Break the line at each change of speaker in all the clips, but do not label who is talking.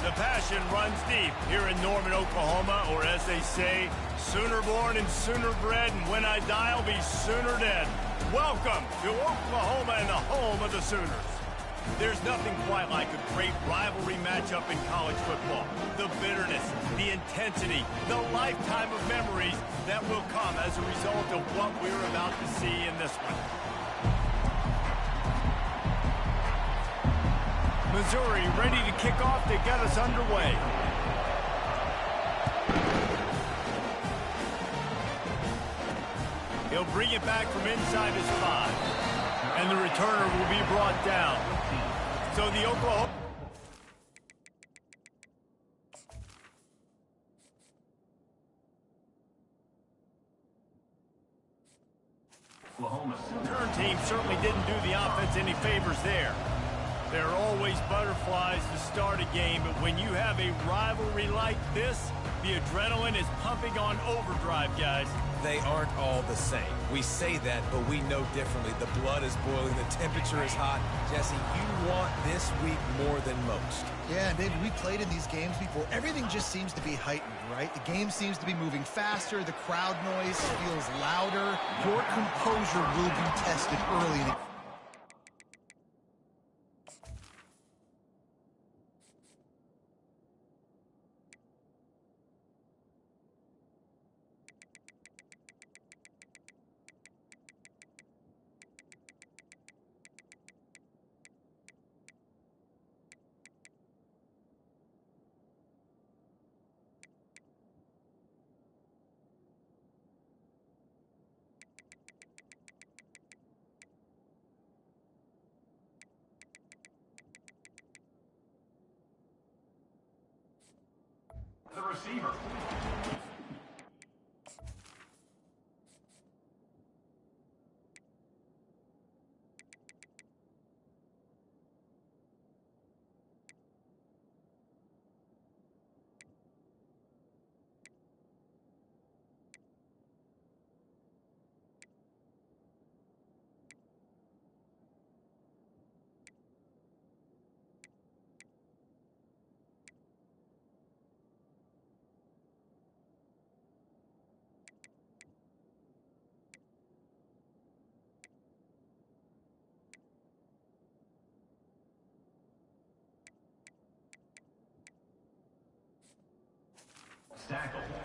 The passion runs deep here in Norman, Oklahoma, or as they say, sooner born and sooner bred, and when I die, I'll be sooner dead. Welcome to Oklahoma and the home of the Sooners. There's nothing quite like a great rivalry matchup in college football. The bitterness, the intensity, the lifetime of memories that will come as a result of what we're about to see in this one. Missouri ready to kick off to get us underway. He'll bring it back from inside his 5. And the returner will be brought down. So the Oklahoma... Return team certainly didn't do the offense any favors there. There are always butterflies to start a game, but when you have a rivalry like this, the adrenaline is pumping on overdrive, guys.
They aren't all the same. We say that, but we know differently. The blood is boiling, the temperature is hot. Jesse, you want this week more than most.
Yeah, and David, we played in these games before. Everything just seems to be heightened, right? The game seems to be moving faster. The crowd noise feels louder. Your composure will be tested early in the...
The receiver.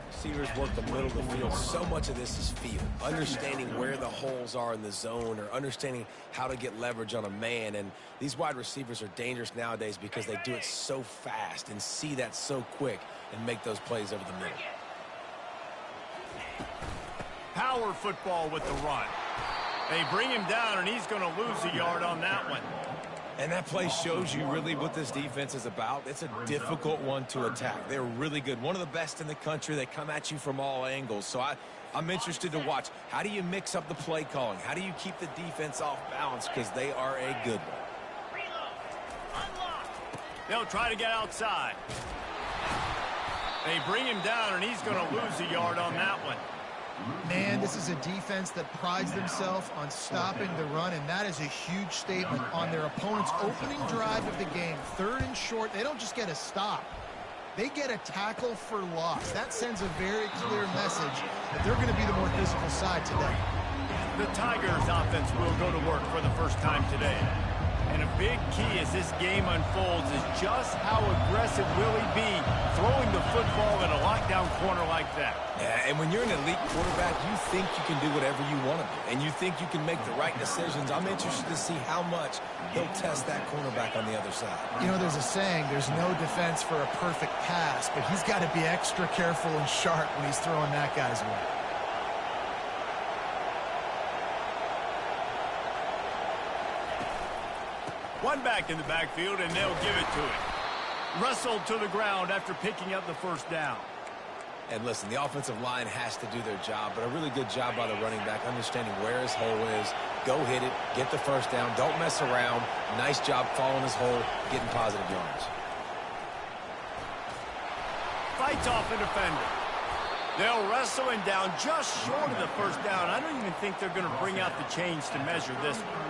Receivers work the middle of the field. So much of this is feel. Understanding where the holes are in the zone, or understanding how to get leverage on a man. And these wide receivers are dangerous nowadays because they do it so fast and see that so quick and make those plays over the middle.
Power football with the run. They bring him down, and he's going to lose a yard on that one.
And that play shows you really what this defense is about. It's a difficult one to attack. They're really good. One of the best in the country. They come at you from all angles. So I'm interested to watch. How do you mix up the play calling? How do you keep the defense off balance? Because they are a good one.
They'll try to get outside. They bring him down, and he's going to lose a yard on that one.
Man, this is a defense that prides themselves on stopping the run, and that is a huge statement on their opponent's opening drive of the game. 3rd and short, they don't just get a stop. They get a tackle for loss. That sends a very clear message that they're going to be the more physical side today.
The Tigers' offense will go to work for the first time today. And a big key as this game unfolds is just how aggressive will he be throwing the football in a lockdown corner like that.
Yeah, and when you're an elite quarterback, you think you can do whatever you want to do, and you think you can make the right decisions. I'm interested to see how much he'll test that cornerback on the other side.
You know, there's a saying, there's no defense for a perfect pass, but he's got to be extra careful and sharp when he's throwing that guy's way.
One back in the backfield, and they'll give it to him. Wrestled to the ground after picking up the first down.
And listen, the offensive line has to do their job, but a really good job by the running back, understanding where his hole is. Go hit it, get the first down, don't mess around. Nice job following his hole, getting positive yards.
Fights off a defender. They'll wrestle him down just short of the first down. I don't even think they're going to bring out the chains to measure this one.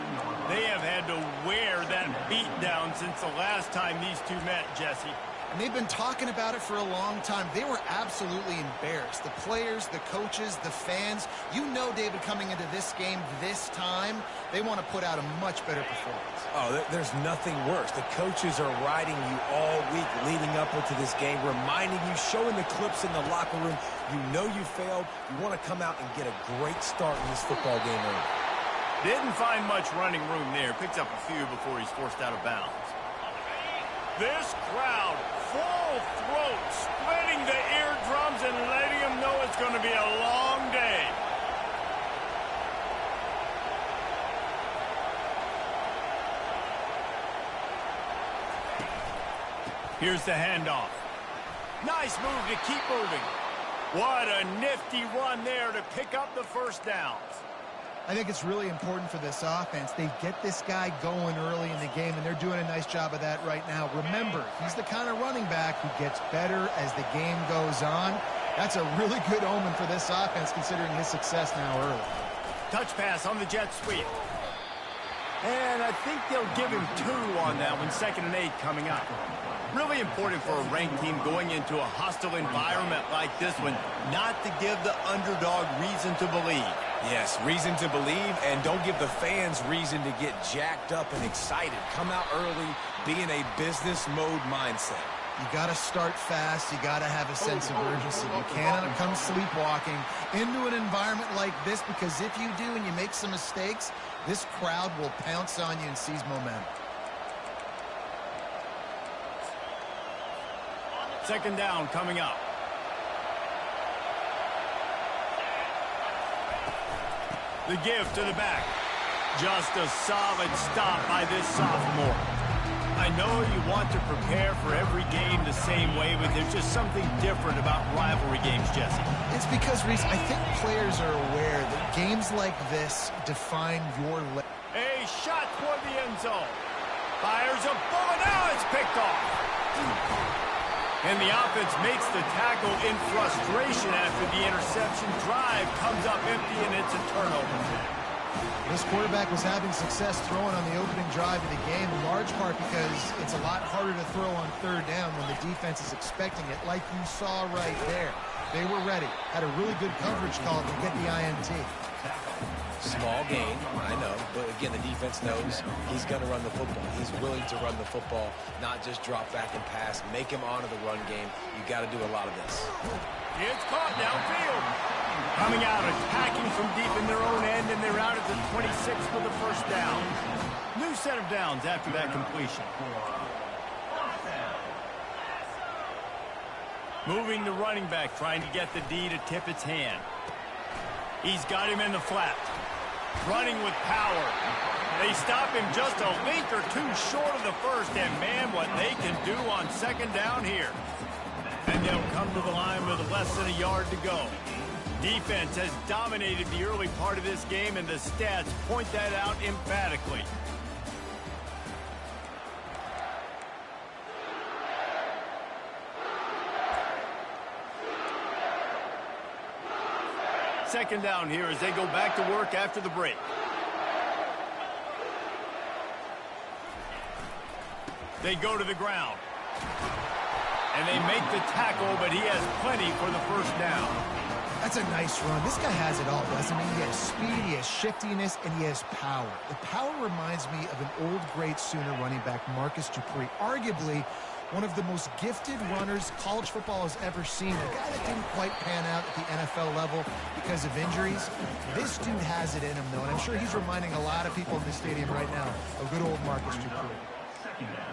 They have had to wear that beat down since the last time these two met, Jesse.
And they've been talking about it for a long time. They were absolutely embarrassed. The players, the coaches, the fans. You know, David, coming into this game this time, they want to put out a much better performance.
Oh, there's nothing worse. The coaches are riding you all week leading up into this game, reminding you, showing the clips in the locker room. You know you failed. You want to come out and get a great start in this football game early.
Didn't find much running room there. Picked up a few before he's forced out of bounds. This crowd, full throat, splitting the eardrums and letting them know it's going to be a long day. Here's the handoff. Nice move to keep moving. What a nifty run there to pick up the first downs.
I think it's really important for this offense. They get this guy going early in the game, and they're doing a nice job of that right now. Remember, he's the kind of running back who gets better as the game goes on. That's a really good omen for this offense, considering his success now early.
Touch pass on the jet sweep. And I think they'll give him 2 on that one. 2nd and 8 coming up. Really important for a ranked team going into a hostile environment like this one, not to give the underdog reason to believe.
Yes, reason to believe, and don't give the fans reason to get jacked up and excited. Come out early, be in a business mode mindset.
You got to start fast. You got to have a sense of urgency. You cannot come sleepwalking into an environment like this, because if you do and you make some mistakes, this crowd will pounce on you and seize momentum.
2nd down coming up. The give to the back. Just a solid stop by this sophomore. I know you want to prepare for every game the same way, but there's just something different about rivalry games, Jesse.
It's because, Reese, I think players are aware that games like this define your level.
A shot toward the end zone. Fires a bullet. Now it's picked off. And the offense makes the tackle in frustration after the interception. Drive comes up empty, and it's a turnover.
This quarterback was having success throwing on the opening drive of the game, in large part because it's a lot harder to throw on 3rd down when the defense is expecting it, like you saw right there. They were ready. Had a really good coverage call to get the INT.
Small gain, I know, but again, the defense knows he's going to run the football. He's willing to run the football, not just drop back and pass, make him honor the run game. You got to do a lot of this.
It's caught downfield. Coming out, attacking from deep in their own end, and they're out at the 26 for the first down. New set of downs after that completion. Moving the running back, trying to get the D to tip its hand. He's got him in the flat. Running with power. They stop him just a link or 2 short of the first, and man, what they can do on 2nd down here. And they'll come to the line with less than a yard to go. Defense has dominated the early part of this game, and the stats point that out emphatically. Second down here as they go back to work after the break. They go to the ground. And they make the tackle, but he has plenty for the first down.
That's a nice run. This guy has it all, doesn't he? He has speed, he has shiftiness, and he has power. The power reminds me of an old great Sooner running back, Marcus Dupree. Arguably one of the most gifted runners college football has ever seen. A guy that didn't quite pan out at the NFL level because of injuries. This dude has it in him, though, and I'm sure he's reminding a lot of people in the stadium right now of good old Marcus Dupree.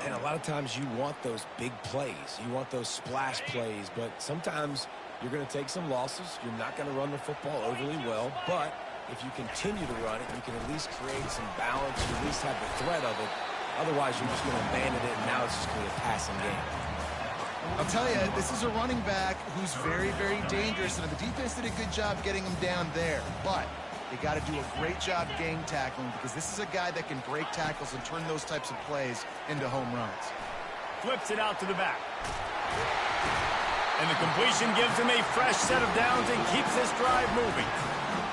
And a lot of times you want those big plays. You want those splash plays, but sometimes you're going to take some losses. You're not going to run the football overly well, but if you continue to run it, you can at least create some balance. You at least have the threat of it. Otherwise, you're just going to abandon it, and now it's just going to be a passing game.
I'll tell you, this is a running back who's very, very dangerous, and the defense did a good job getting him down there. But they got to do a great job gang tackling, because this is a guy that can break tackles and turn those types of plays into home runs.
Flips it out to the back. And the completion gives him a fresh set of downs and keeps this drive moving.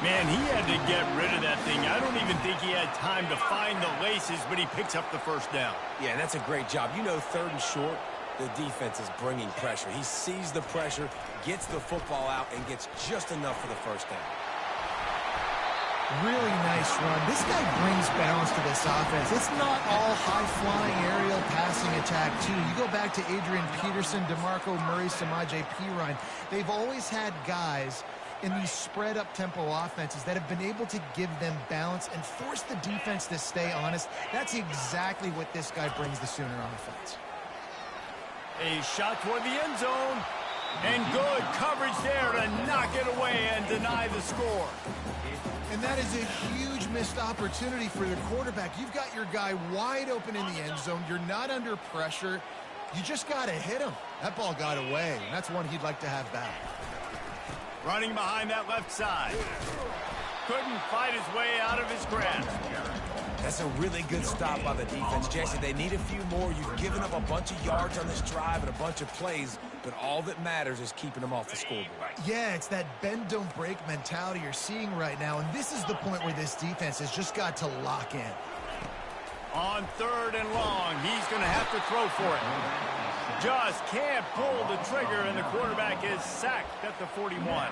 Man, he had to get rid of that thing. I don't even think he had time to find the laces, but he picks up the first down.
Yeah, and that's a great job. You know, 3rd and short, The defense is bringing pressure. He sees the pressure, gets the football out, and gets just enough for the first down.
Really nice run. This guy brings balance to this offense. It's not all high-flying aerial passing attack, too. You go back to Adrian Peterson, DeMarco Murray, Samaje Perine. They've always had guys in these spread-up tempo offenses that have been able to give them balance and force the defense to stay honest. That's exactly what this guy brings the Sooner offense.
A shot toward the end zone. And good coverage there to knock it away and deny the score.
And that is a huge missed opportunity for the quarterback. You've got your guy wide open in the end zone. You're not under pressure. You just got to hit him. That ball got away, and that's one he'd like to have back.
Running behind that left side. Couldn't fight his way out of his grasp.
That's a really good stop by the defense, Jesse. They need a few more. You've given up a bunch of yards on this drive and a bunch of plays, but all that matters is keeping them off the scoreboard.
Yeah, it's that bend, don't break mentality you're seeing right now, and this is the point where this defense has just got to lock in.
On 3rd and long, he's going to have to throw for it. Just can't pull the trigger, and the quarterback is sacked at the 41.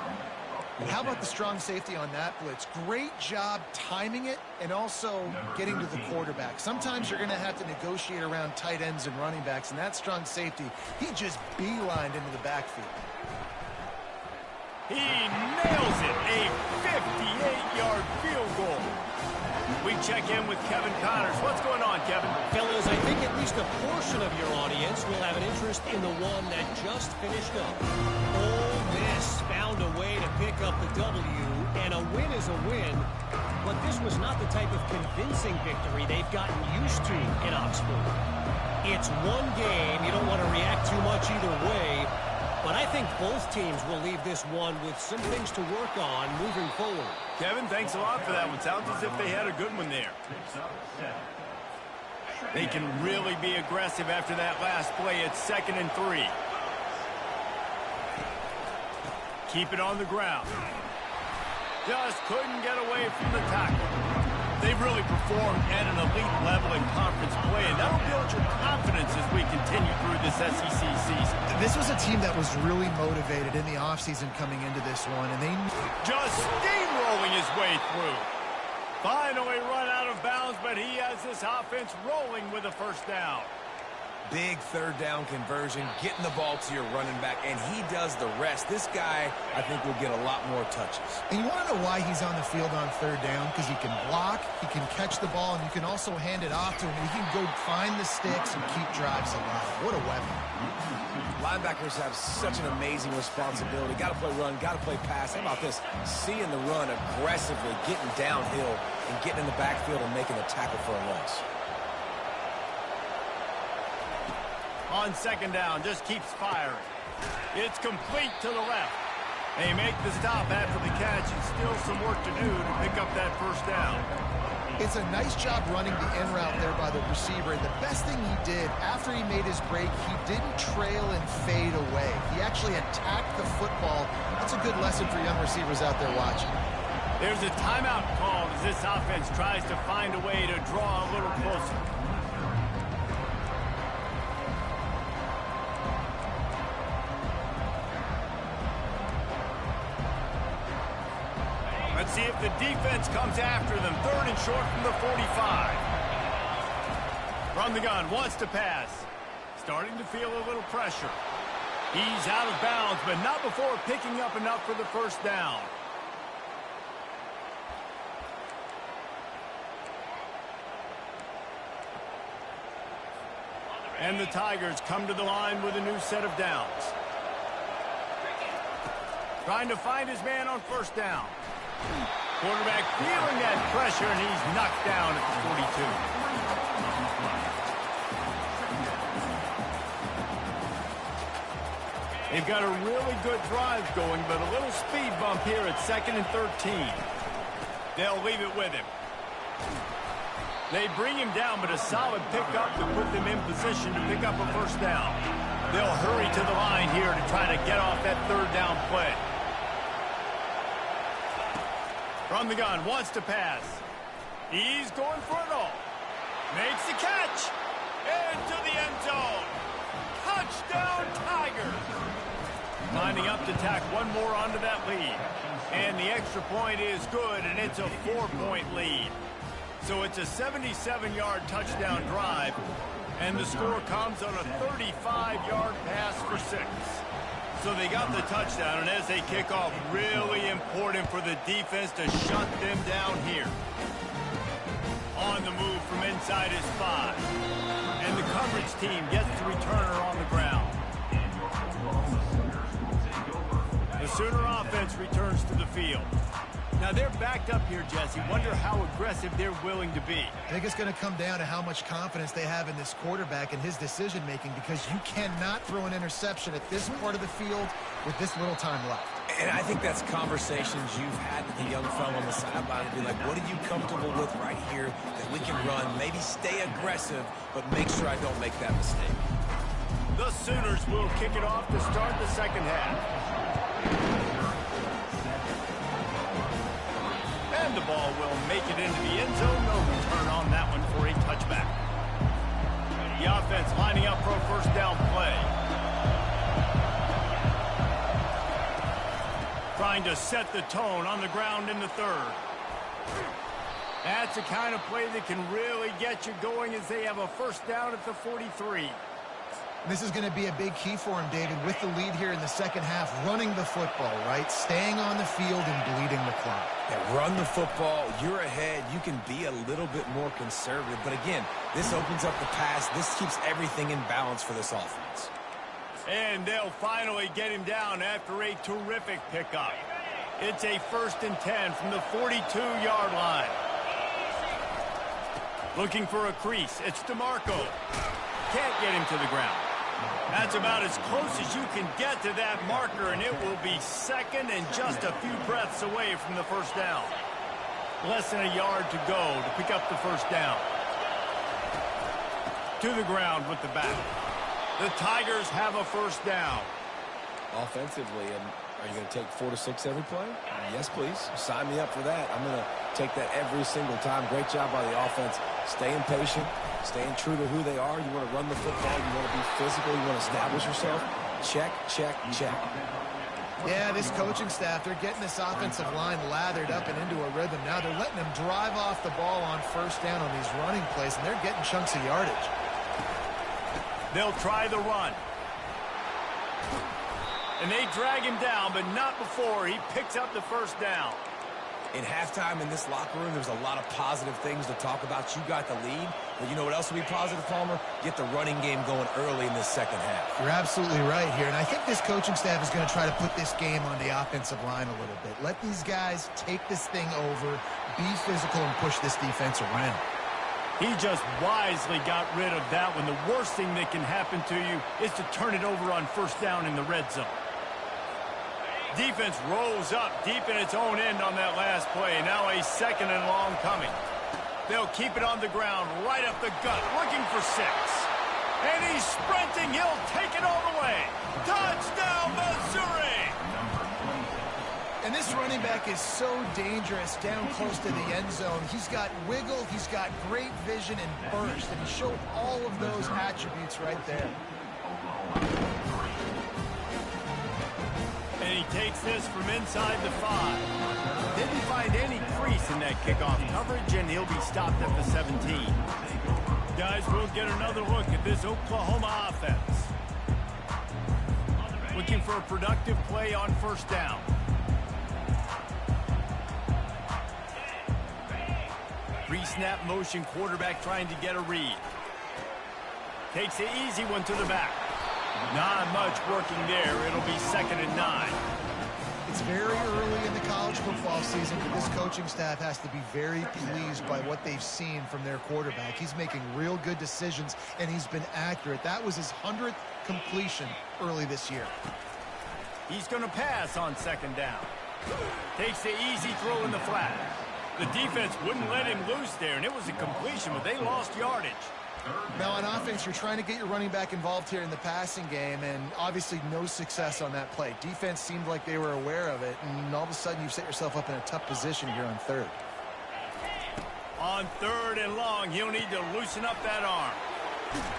How about the strong safety on that blitz? Great job timing it and also getting to the quarterback. Sometimes you're going to have to negotiate around tight ends and running backs, and that strong safety, he just beelined into the backfield.
He nails it, a 58-yard field goal. We check in with Kevin Connors. What's going on, Kevin?
Fellas, I think at least a portion of your audience will have an interest in the one that just finished up. Ole Miss found a way to pick up the W, and a win is a win, but this was not the type of convincing victory they've gotten used to in Oxford. It's one game. You don't want to react too much either way, but I think both teams will leave this one with some things to work on moving forward.
Kevin, thanks a lot for that one. Sounds as if they had a good one there. They can really be aggressive after that last play. It's 2nd and 3. Keep it on the ground. Just couldn't get away from the tackle. They've really performed at an elite level in conference play, and that'll build your confidence as we continue through this SEC season.
This was a team that was really motivated in the offseason coming into this one, and they
just steamrolling his way through. Finally run out of bounds, but he has this offense rolling with a first down.
Big 3rd down conversion, getting the ball to your running back, and he does the rest. This guy, I think, will get a lot more touches.
And you want to know why he's on the field on 3rd down? Because he can block, he can catch the ball, and you can also hand it off to him. He can go find the sticks and keep drives alive. What a weapon.
Linebackers have such an amazing responsibility. Got to play run, got to play pass. How about this? Seeing the run aggressively, getting downhill, and getting in the backfield and making a tackle for a loss.
On 2nd down, just keeps firing. It's complete to the left. They make the stop after the catch, and still some work to do to pick up that first down.
It's a nice job running the in route there by the receiver, and the best thing he did after he made his break, he didn't trail and fade away. He actually attacked the football. That's a good lesson for young receivers out there watching.
There's a timeout called as this offense tries to find a way to draw a little closer. Let's see if the defense comes after them. 3rd and short from the 45. From the gun, wants to pass. Starting to feel a little pressure. He's out of bounds, but not before picking up enough for the first down. And the Tigers come to the line with a new set of downs. Trying to find his man on 1st down. Quarterback feeling that pressure, and he's knocked down at the 42. They've got a really good drive going, but a little speed bump here at 2nd and 13. They'll leave it with him. They bring him down, but a solid pickup to put them in position to pick up a first down. They'll hurry to the line here to try to get off that 3rd down play. From the gun, wants to pass. He's going for it all. Makes the catch. Into the end zone. Touchdown, Tigers! Lining up to tack one more onto that lead. And the extra point is good, and it's a 4-point lead. So it's a 77-yard touchdown drive, and the score comes on a 35-yard pass for 6. So they got the touchdown, and as they kick off, really important for the defense to shut them down here. On the move from inside is 5. And the coverage team gets the returner on the ground. The Sooner offense returns to the field. Now they're backed up here, Jesse. Wonder how aggressive they're willing to be.
I think it's going to come down to how much confidence they have in this quarterback and his decision-making, because you cannot throw an interception at this part of the field with this little time left.
And I think that's conversations you've had with the young fellow on the sideline to be like, what are you comfortable with right here that we can run? Maybe stay aggressive, but make sure I don't make that mistake.
The Sooners will kick it off to start the second half. And the ball will make it into the end zone. No return on that one for a touchback. The offense lining up for a first down play. Trying to set the tone on the ground in the third. That's the kind of play that can really get you going as they have a first down at the 43.
This is going to be a big key for him, David, with the lead here in the second half, running the football, right? Staying on the field and bleeding the clock.
Yeah, run the football. You're ahead. You can be a little bit more conservative. But again, this opens up the pass. This keeps everything in balance for this offense.
And they'll finally get him down after a terrific pickup. It's a 1st and 10 from the 42-yard line. Looking for a crease. It's DeMarco. Can't get him to the ground. That's about as close as you can get to that marker, and it will be second and just a few breaths away from the first down. Less than a yard to go to pick up the first down. To the ground with the back. The Tigers have a first down.
Offensively, and are you going to take 4 to 6 every play? Yes, please. Sign me up for that. I'm going to take that every single time. Great job by the offense. Staying patient, staying true to who they are. You want to run the football. You want to be physical. You want to establish yourself. Check, check, check.
Yeah, this coaching staff, they're getting this offensive line lathered up and into a rhythm. Now they're letting them drive off the ball on first down on these running plays, and they're getting chunks of yardage.
They'll try the run. And they drag him down, but not before he picks up the first down.
In halftime in this locker room, there's a lot of positive things to talk about. You got the lead, but you know what else will be positive, Palmer? Get the running game going early in this second half.
You're absolutely right here, and I think this coaching staff is going to try to put this game on the offensive line a little bit. Let these guys take this thing over, be physical, and push this defense around.
He just wisely got rid of that one. The worst thing that can happen to you is to turn it over on first down in the red zone. Defense rolls up deep in its own end on that last play. Now a second and long coming. They'll keep it on the ground right up the gut, looking for 6. And he's sprinting. He'll take it all the way. Touchdown, Missouri!
And this running back is so dangerous down close to the end zone. He's got wiggle, he's got great vision and burst, and he showed all of those attributes right there.
And he takes this from inside the 5. Didn't find any crease in that kickoff coverage, and he'll be stopped at the 17. Guys, we'll get another look at this Oklahoma offense. Looking for a productive play on first down. Pre-snap motion quarterback trying to get a read. Takes the easy one to the back. Not much working there. It'll be 2nd and 9.
It's very early in the college football season, but this coaching staff has to be very pleased by what they've seen from their quarterback. He's making real good decisions, and he's been accurate. That was his 100th completion early this year.
He's going to pass on 2nd down. Takes the easy throw in the flat. The defense wouldn't let him loose there, and it was a completion, but they lost yardage.
Now on offense, you're trying to get your running back involved here in the passing game, and obviously no success on that play. Defense seemed like they were aware of it, and all of a sudden you've set yourself up in a tough position here on 3rd.
On 3rd and long, he'll need to loosen up that arm.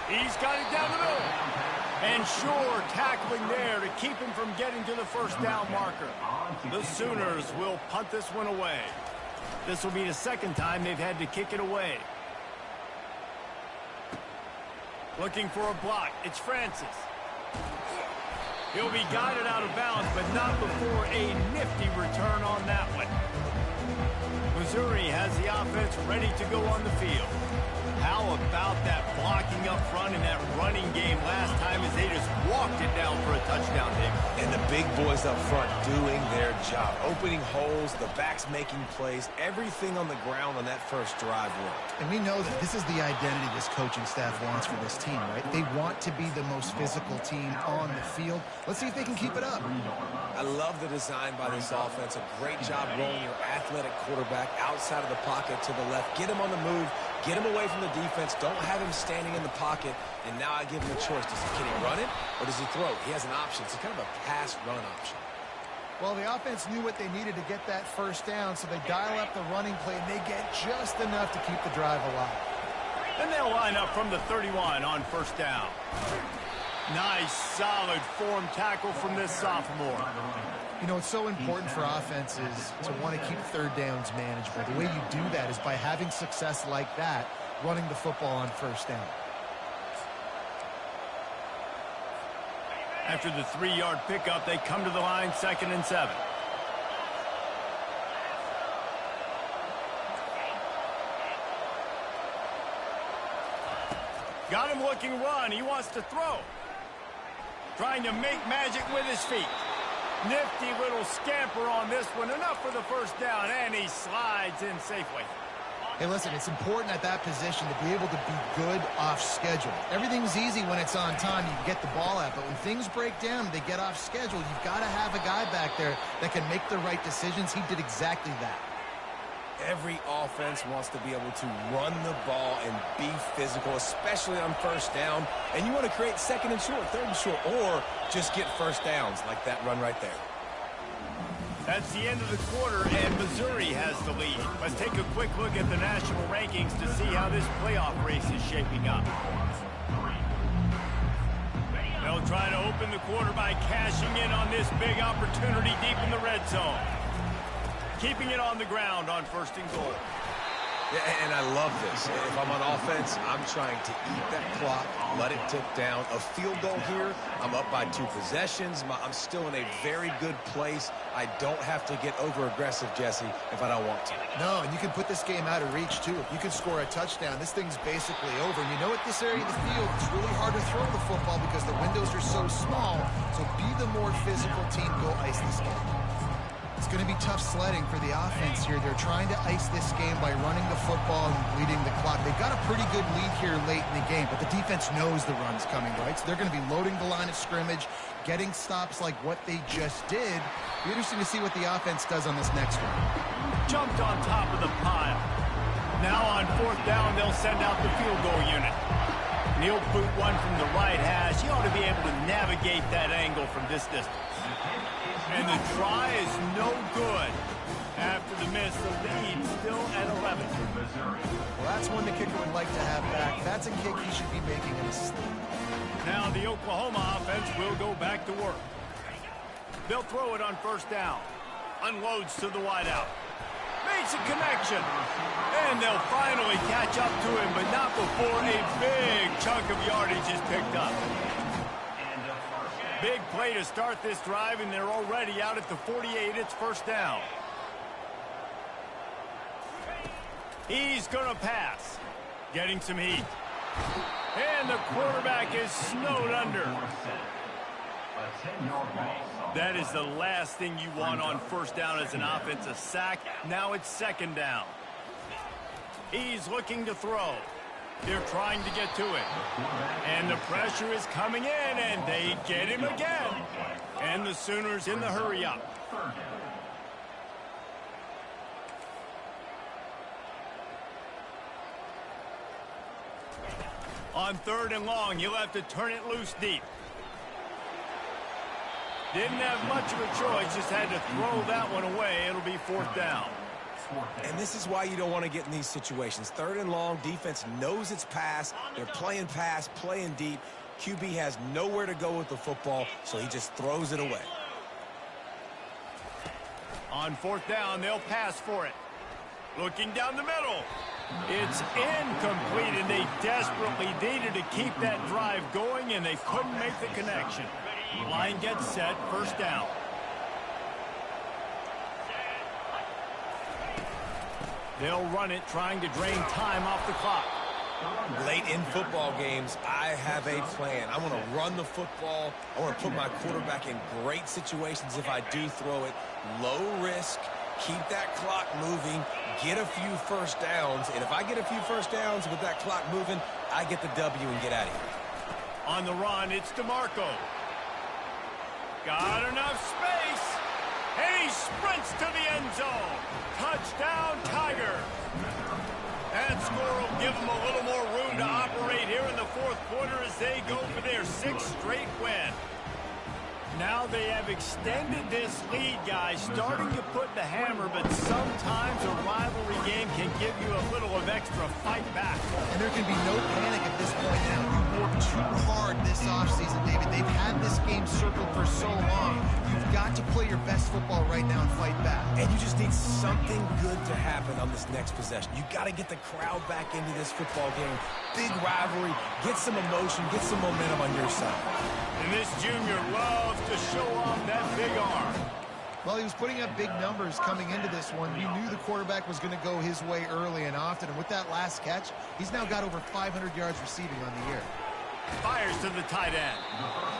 He's got it down the middle. And sure, tackling there to keep him from getting to the first down marker. The Sooners will punt this one away. This will be the second time they've had to kick it away. Looking for a block. It's Francis. He'll be guided out of bounds, but not before a nifty return on that one. Missouri has the offense ready to go on the field. How about that blocking up front in that running game last time as they just walked it down for a touchdown, Dave?
And the big boys up front doing their job. Opening holes, the backs making plays, everything on the ground on that first drive worked.
And we know that this is the identity this coaching staff wants for this team, right? They want to be the most physical team on the field. Let's see if they can keep it up.
I love the design by this offense. A great job rolling your athletic quarterback outside of the pocket to the left. Get him on the move. Get him away from the defense. Don't have him standing in the pocket. And now I give him a choice. Can he run it or does he throw it? He has an option. It's kind of a pass-run option.
Well, the offense knew what they needed to get that first down, so they dial up the running play, and they get just enough to keep the drive alive.
And they'll line up from the 31 on first down. Nice, solid form tackle from this sophomore.
You know, it's so important for offenses to want to keep third downs manageable. The way you do that is by having success like that, running the football on first down.
After the 3-yard pickup, they come to the line, 2nd and 7. Got him looking run. He wants to throw. Trying to make magic with his feet. Nifty little scamper on this one. Enough for the first down, and he slides in safely.
Hey, listen, it's important at that position to be able to be good off schedule. Everything's easy when it's on time. You can get the ball out, but when things break down, they get off schedule. You've got to have a guy back there that can make the right decisions. He did exactly that.
Every offense wants to be able to run the ball and be physical, especially on first down. And you want to create 2nd and short, 3rd and short, or just get first downs like that run right there.
That's the end of the quarter, and Missouri has the lead. Let's take a quick look at the national rankings to see how this playoff race is shaping up. They'll try to open the quarter by cashing in on this big opportunity deep in the red zone. Keeping it on the ground on 1st and goal.
Yeah, and I love this. If I'm on offense, I'm trying to eat that clock, let it tick down. A field goal here, I'm up by 2 possessions. I'm still in a very good place. I don't have to get over-aggressive, Jesse, if I don't want to.
No, and you can put this game out of reach, too. If you can score a touchdown, this thing's basically over. And you know, at this area of the field, it's really hard to throw the football because the windows are so small. So be the more physical team. Go ice this game. It's going to be tough sledding for the offense here. They're trying to ice this game by running the football and bleeding the clock. They've got a pretty good lead here late in the game, but the defense knows the run's coming, right? So they're going to be loading the line of scrimmage, getting stops like what they just did. Be interesting to see what the offense does on this next one.
Jumped on top of the pile. Now on 4th down, they'll send out the field goal unit. He'll boot one from the right hash. He ought to be able to navigate that angle from this distance. And the try is no good. After the miss, the lead still at 11.
Well, that's one the kicker would like to have back. That's a kick he should be making in his sleep.
Now the Oklahoma offense will go back to work. They'll throw it on 1st down. Unloads to the wideout. Makes a connection. And they'll finally catch up to him, but not before a big chunk of yardage is picked up. Big play to start this drive, and they're already out at the 48. It's 1st down. He's going to pass. Getting some heat. And the quarterback is snowed under. That is the last thing you want on 1st down as an offensive sack. Now it's 2nd down. He's looking to throw. They're trying to get to it. And the pressure is coming in, and they get him again. And the Sooners in the hurry up. On 3rd and long, you'll have to turn it loose deep. Didn't have much of a choice, just had to throw that one away. It'll be 4th down.
And this is why you don't want to get in these situations. 3rd and long, defense knows it's pass. They're playing pass, playing deep. QB has nowhere to go with the football, so he just throws it away.
On fourth down, they'll pass for it. Looking down the middle. It's incomplete, and they desperately needed to keep that drive going, and they couldn't make the connection. Line gets set, first down. They'll run it, trying to drain time off the clock.
Late in football games, I have a plan. I want to run the football. I want to put my quarterback in great situations if I do throw it. Low risk, keep that clock moving, get a few first downs. And if I get a few first downs with that clock moving, I get the W and get out of here.
On the run, it's DeMarco. Got enough space. And he sprints to the end zone. Touchdown, Tiger. That score will give them a little more room to operate here in the fourth quarter as they go for their sixth straight win. Now they have extended this lead, guys, starting to put the hammer, but sometimes a rivalry game can give you a little of extra fight back.
And there can be no panic at this point now. You worked too hard this offseason, David. They've had this game circled for so long. You've got to play your best football right now and fight back.
And you just need something good to happen on this next possession. You got to get the crowd back into this football game. Big rivalry. Get some emotion. Get some momentum on your side.
And this junior loves to show off that big arm.
Well, he was putting up big numbers coming into this one. We knew the quarterback was going to go his way early and often. And with that last catch, he's now got over 500 yards receiving on the year.
Fires to the tight end.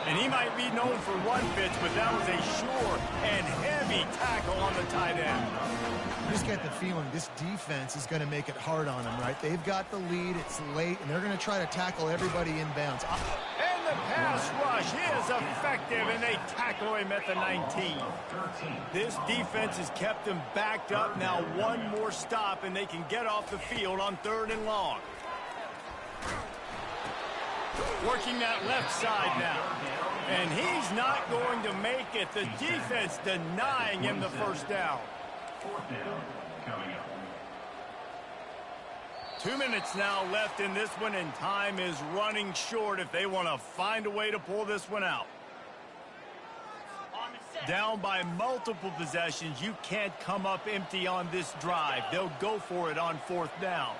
And he might be known for run fits, but that was a sure and heavy tackle on the tight end.
You just get the feeling this defense is going to make it hard on him, right? They've got the lead, it's late, and they're going to try to tackle everybody inbounds.
And the pass rush is effective, and they tackle him at the 19. This defense has kept them backed up. Now one more stop, and they can get off the field on 3rd and long. Working that left side now. And he's not going to make it. The defense denying him the first down.
4th down coming up.
2 minutes now left in this one, and time is running short if they want to find a way to pull this one out. Down by multiple possessions, you can't come up empty on this drive. They'll go for it on 4th down.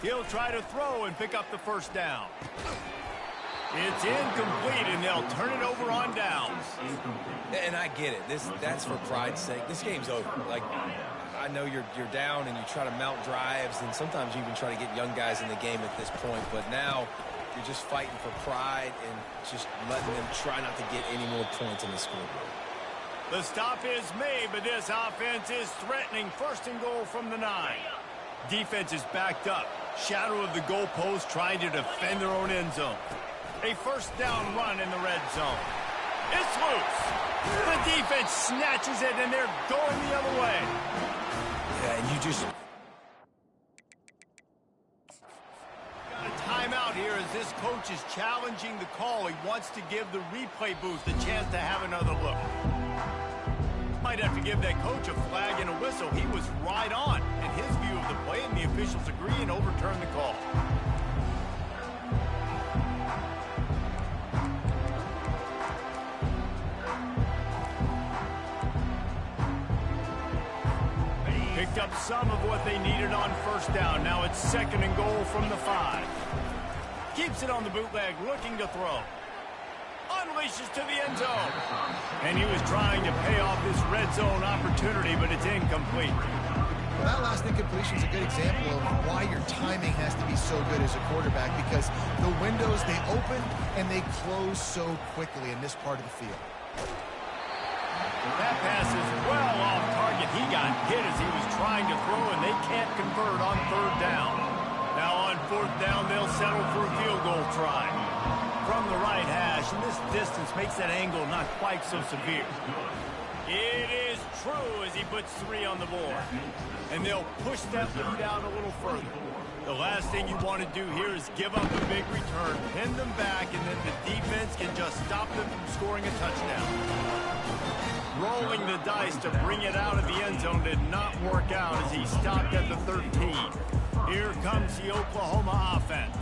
He'll try to throw and pick up the first down. It's incomplete, and they'll turn it over on downs.
And I get it. That's for pride's sake. This game's over. Like, I know you're down and you try to mount drives, and sometimes you even try to get young guys in the game at this point. But now you're just fighting for pride and just letting them try not to get any more points in the scoreboard.
The stop is made, but this offense is threatening. 1st and goal from the 9. Defense is backed up. Shadow of the goalpost, trying to defend their own end zone. A 1st down run in the red zone. It's loose. The defense snatches it, and they're going the other way.
Yeah, and you just...
Got a timeout here as this coach is challenging the call. He wants to give the replay booth a chance to have another look. Might have to give that coach a flag and a whistle. He was right on in his view of the play, and the officials agree and overturn the call. Picked up some of what they needed on 1st down. Now it's 2nd and goal from the 5. Keeps it on the bootleg, looking to throw. Unleashes to the end zone. And he was trying to pay off this red zone opportunity, but it's incomplete.
Well, that last incompletion is a good example of why your timing has to be so good as a quarterback, because the windows, they open and they close so quickly in this part of the field.
That pass is well off target. He got hit as he was trying to throw, and they can't convert on 3rd down. Now on 4th down, they'll settle for a field goal try. From the right hash, and this distance makes that angle not quite so severe. It is true as he puts 3 on the board. And they'll push that lead out a little further. The last thing you want to do here is give up a big return, pin them back, and then the defense can just stop them from scoring a touchdown. Rolling the dice to bring it out of the end zone did not work out as he stopped at the 13. Here comes the Oklahoma offense.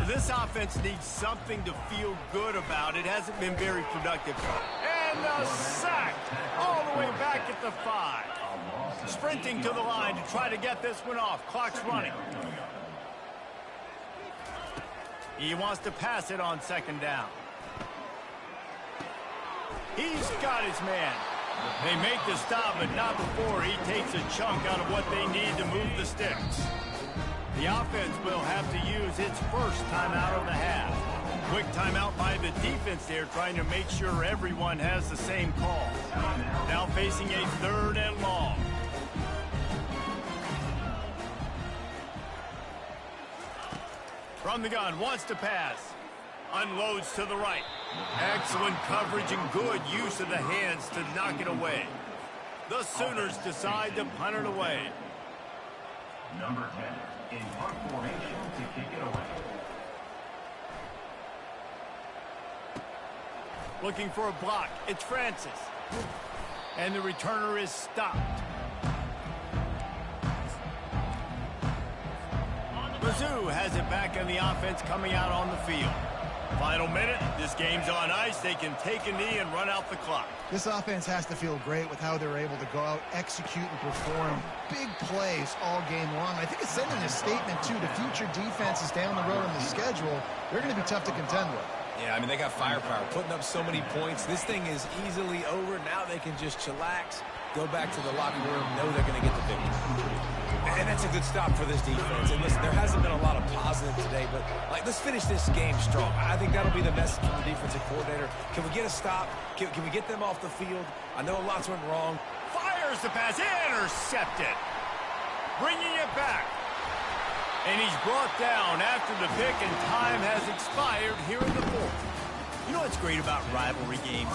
This offense needs something to feel good about. It hasn't been very productive. And a sack all the way back at the 5. Sprinting to the line to try to get this one off. Clock's running. He wants to pass it on 2nd down. He's got his man. They make the stop, but not before he takes a chunk out of what they need to move the sticks. The offense will have to use its first timeout of the half. Quick timeout by the defense there, trying to make sure everyone has the same call. Now facing a 3rd and long. From the gun, wants to pass. Unloads to the right. Excellent coverage and good use of the hands to knock it away. The Sooners decide to punt it away.
Number 10 in punt formation to kick it away.
Looking for a block. It's Francis. And the returner is stopped. Mizzou has it back on the offense coming out on the field. Final minute. This game's on ice. They can take a knee and run out the clock.
This offense has to feel great with how they're able to go out, execute, and perform big plays all game long. I think it's sending a statement, too, to future defenses down the road on the schedule. They're going to be tough to contend with.
Yeah, I mean, they got firepower, putting up so many points. This thing is easily over. Now they can just chillax, go back to the locker room, know they're going to get the victory. And that's a good stop for this defense. And listen, there hasn't been a lot of positive today, but, let's finish this game strong. I think that'll be the message from the defensive coordinator. Can we get a stop? Can we get them off the field? I know lots went wrong.
Fires the pass. Intercepted. Bringing it back. And he's brought down after the pick, and time has expired here in the 4th. You know what's great about rivalry games?